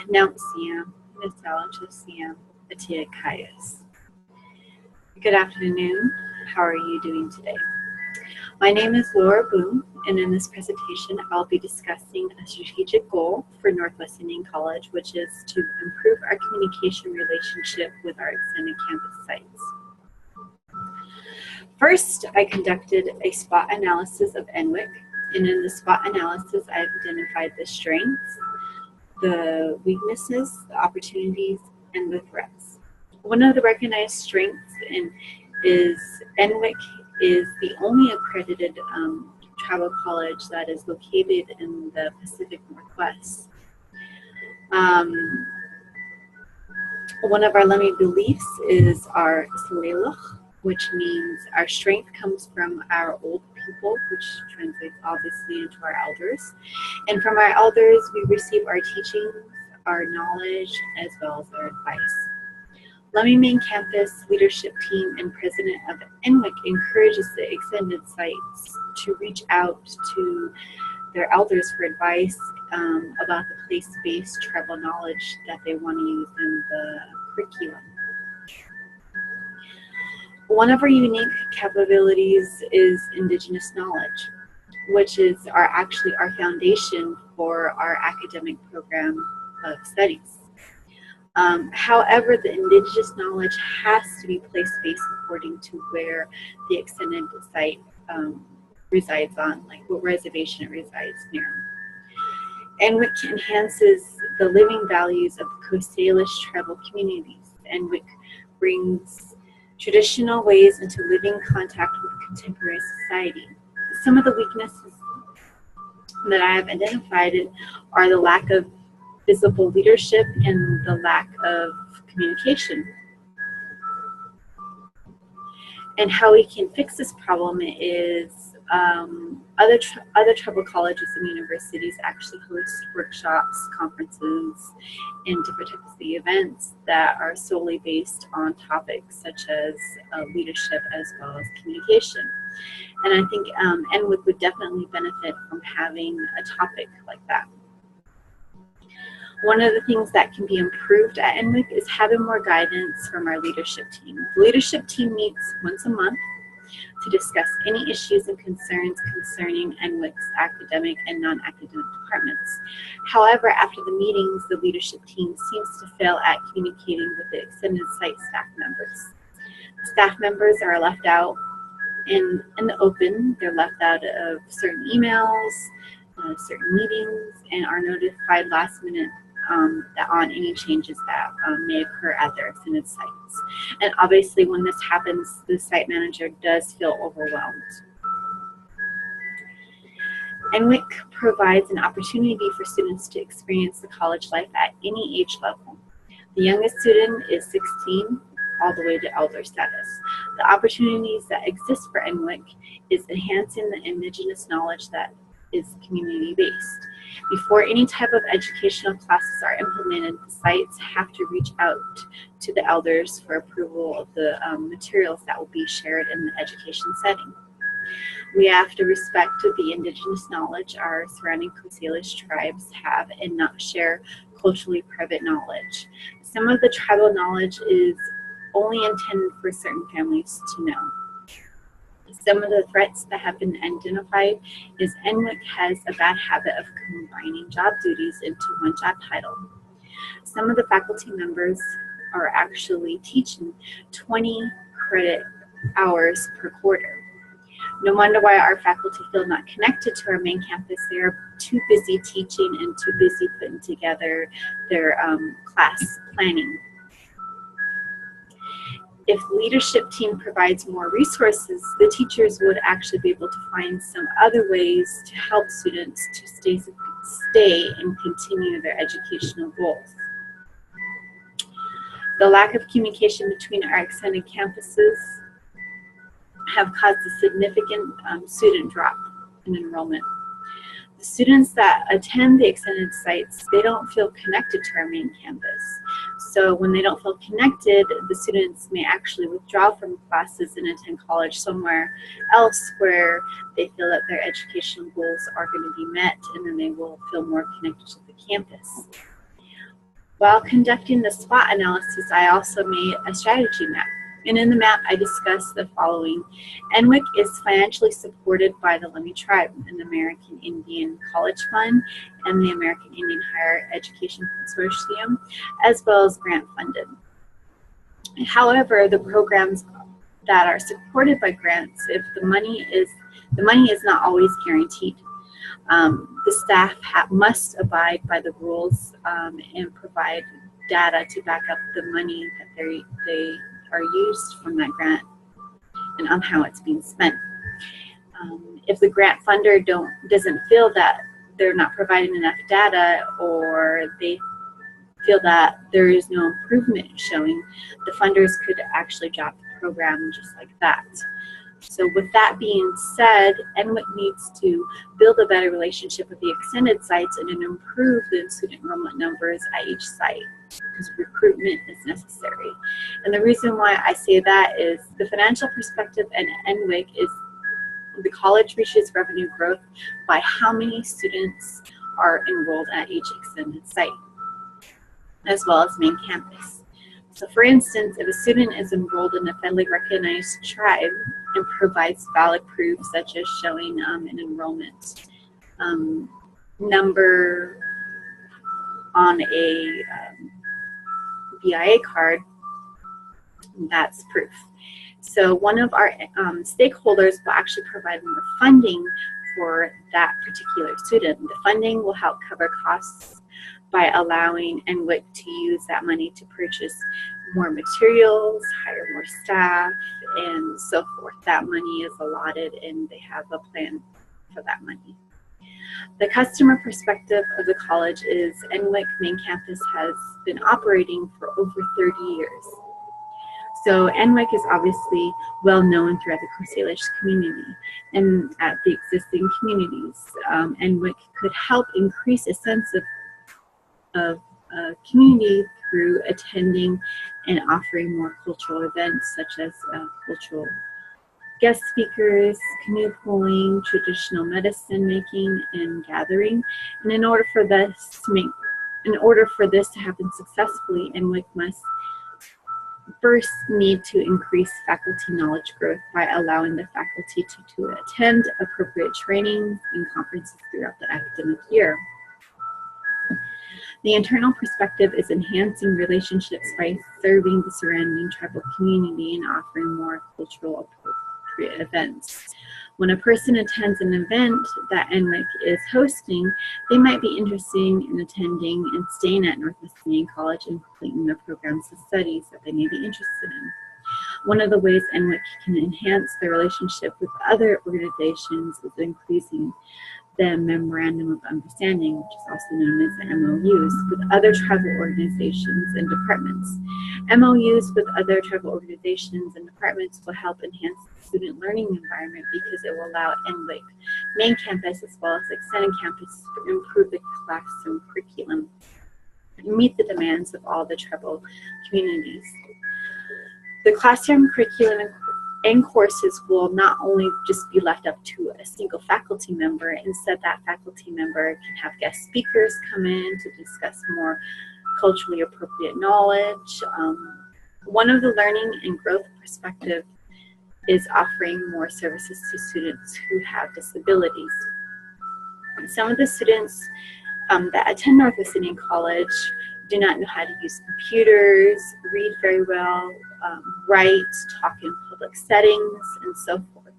Naunciam, Nisalachosiam, Atiakaias. Good afternoon. How are you doing today? My name is Laura Boone, and in this presentation, I'll be discussing a strategic goal for Northwest Indian College, which is to improve our communication relationship with our extended campus sites. First, I conducted a SWOT analysis of NWIC, and in the SWOT analysis, I've identified the strengths, the weaknesses, the opportunities, and the threats. One of the recognized strengths is NWIC is the only accredited tribal college that is located in the Pacific Northwest. One of our Lemhi beliefs is our Saleluch, which means our strength comes from our old people, which translates obviously into our elders. And from our elders, we receive our teachings, our knowledge, as well as our advice. Lemhi Main Campus leadership team and president of NWIC encourages the extended sites to reach out to their elders for advice about the place-based tribal knowledge that they want to use in the curriculum. One of our unique capabilities is Indigenous knowledge, which is actually our foundation for our academic program of studies. However, the Indigenous knowledge has to be place-based according to where the extended site resides on, like what reservation it resides near. NWIC enhances the living values of the Coast Salish tribal communities. NWIC brings traditional ways into living contact with contemporary society. Some of the weaknesses that I have identified are the lack of visible leadership and the lack of communication. And how we can fix this problem is other tribal colleges and universities actually host workshops, conferences, and different types of events that are solely based on topics such as leadership as well as communication. And I think NWIC would definitely benefit from having a topic like that. One of the things that can be improved at NWIC is having more guidance from our leadership team. The leadership team meets once a month to discuss any issues and concerns concerning NWIC's academic and non-academic departments. However, after the meetings, the leadership team seems to fail at communicating with the extended site staff members. Staff members are left out in the open. They're left out of certain emails, certain meetings, and are notified last minute on any changes that may occur at their extended sites. And obviously when this happens, the site manager does feel overwhelmed. NWIC provides an opportunity for students to experience the college life at any age level. The youngest student is 16 all the way to elder status. The opportunities that exist for NWIC is enhancing the Indigenous knowledge that is community-based. Before any type of educational classes are implemented, the sites have to reach out to the elders for approval of the materials that will be shared in the education setting. We have to respect the Indigenous knowledge our surrounding Coast Salish tribes have and not share culturally private knowledge. Some of the tribal knowledge is only intended for certain families to know. Some of the threats that have been identified is NWIC has a bad habit of combining job duties into one job title. Some of the faculty members are actually teaching 20 credit hours per quarter. No wonder why our faculty feel not connected to our main campus. They are too busy teaching and too busy putting together their class planning. If the leadership team provides more resources, the teachers would actually be able to find some other ways to help students to stay and continue their educational goals. The lack of communication between our extended campuses have caused a significant student drop in enrollment. The students that attend the extended sites, they don't feel connected to our main campus. So when they don't feel connected, the students may actually withdraw from classes and attend college somewhere else where they feel that their educational goals are going to be met, and then they will feel more connected to the campus. While conducting the SWOT analysis, I also made a strategy map. And in the map, I discussed the following. NWIC is financially supported by the Lummi Tribe and the American Indian College Fund and the American Indian Higher Education Consortium, as well as grant funded. However, the programs that are supported by grants, if the money is not always guaranteed. The staff must abide by the rules and provide data to back up the money that they are used from that grant and on how it's being spent. If the grant funder doesn't feel that they're not providing enough data, or they feel that there is no improvement showing, the funders could actually drop the program just like that. So with that being said, NWIC needs to build a better relationship with the extended sites and improve the student enrollment numbers at each site, because recruitment is necessary. And the reason why I say that is the financial perspective in NWIC is the college reaches revenue growth by how many students are enrolled at each extended site, as well as main campus. So for instance, if a student is enrolled in a federally recognized tribe and provides valid proof, such as showing an enrollment number on a BIA card, that's proof. So one of our stakeholders will actually provide more funding for that particular student. The funding will help cover costs by allowing NWIC to use that money to purchase more materials, hire more staff, and so forth. That money is allotted and they have a plan for that money. The customer perspective of the college is NWIC main campus has been operating for over 30 years. So NWIC is obviously well known throughout the Coast Salish community and at the existing communities. NWIC could help increase a sense of community through attending and offering more cultural events, such as cultural guest speakers, canoe pulling, traditional medicine making, and gathering. And in order for this to happen successfully, NWIC must first need to increase faculty knowledge growth by allowing the faculty to attend appropriate trainings and conferences throughout the academic year. The internal perspective is enhancing relationships by serving the surrounding tribal community and offering more cultural appropriate events. When a person attends an event that NWIC is hosting, they might be interested in attending and staying at Northwest Indian College and completing the programs of studies that they may be interested in. One of the ways NWIC can enhance their relationship with other organizations is increasing the Memorandum of Understanding, which is also known as the MOUs, with other tribal organizations and departments. MOUs with other tribal organizations and departments will help enhance the student learning environment because it will allow NWIC main campus as well as extended campus to improve the classroom curriculum and meet the demands of all the tribal communities. The classroom curriculum and courses will not only just be left up to a single faculty member. Instead, that faculty member can have guest speakers come in to discuss more culturally appropriate knowledge. One of the learning and growth perspective is offering more services to students who have disabilities. Some of the students that attend Northwest Indian College do not know how to use computers, read very well, write, talk in public settings, and so forth.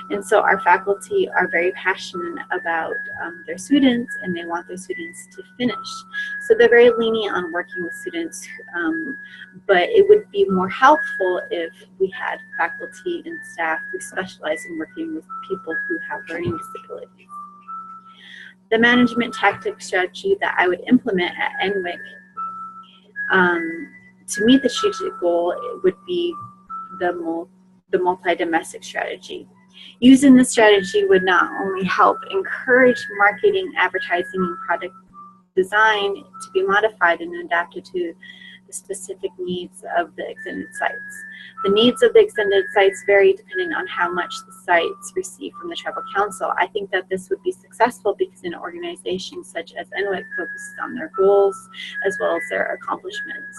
And so our faculty are very passionate about their students, and they want their students to finish. So they're very lenient on working with students, but it would be more helpful if we had faculty and staff who specialize in working with people who have learning disabilities. The management tactic strategy that I would implement at NWIC to meet the strategic goal, it would be the multi-domestic strategy. Using this strategy would not only help encourage marketing, advertising, and product design to be modified and adapted to the the specific needs of the extended sites. The needs of the extended sites vary depending on how much the sites receive from the Tribal Council. I think that this would be successful because an organization such as NWIC focuses on their goals as well as their accomplishments.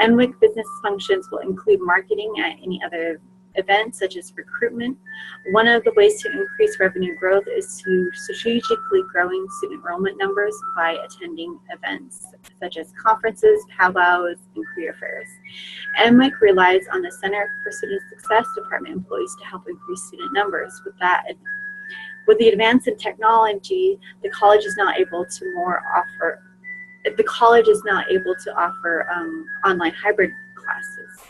NWIC business functions will include marketing at any other events such as recruitment. One of the ways to increase revenue growth is to strategically growing student enrollment numbers by attending events such as conferences, powwows, and career fairs. NWIC relies on the Center for Student Success Department employees to help increase student numbers. With the advance in technology, the college is not able to offer online hybrid classes.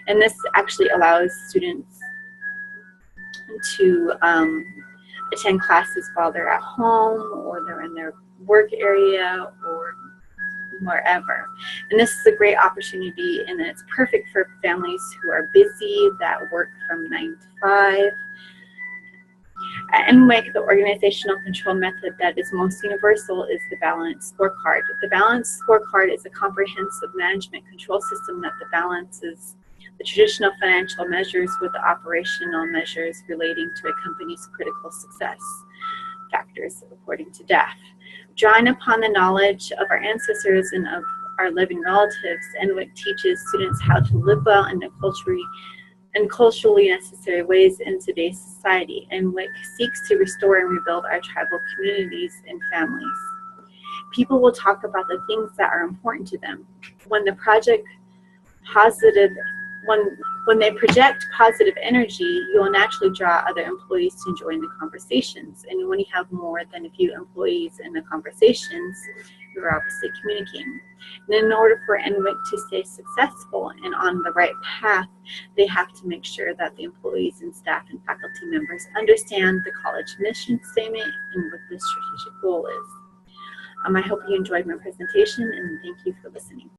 And this actually allows students to attend classes while they're at home or they're in their work area or wherever. And this is a great opportunity, and it's perfect for families who are busy, that work from 9 to 5. At NWIC, the organizational control method that is most universal is the balanced scorecard. The balanced scorecard is a comprehensive management control system that balances the traditional financial measures with the operational measures relating to a company's critical success factors according to DAF. Drawing upon the knowledge of our ancestors and of our living relatives, NWIC teaches students how to live well in a culturally necessary ways in today's society. NWIC seeks to restore and rebuild our tribal communities and families. People will talk about the things that are important to them. When they project positive energy, you will naturally draw other employees to join the conversations. And when you have more than a few employees in the conversations, you're obviously communicating. And in order for NWIC to stay successful and on the right path, they have to make sure that the employees and staff and faculty members understand the college mission statement and what the strategic goal is. I hope you enjoyed my presentation, and thank you for listening.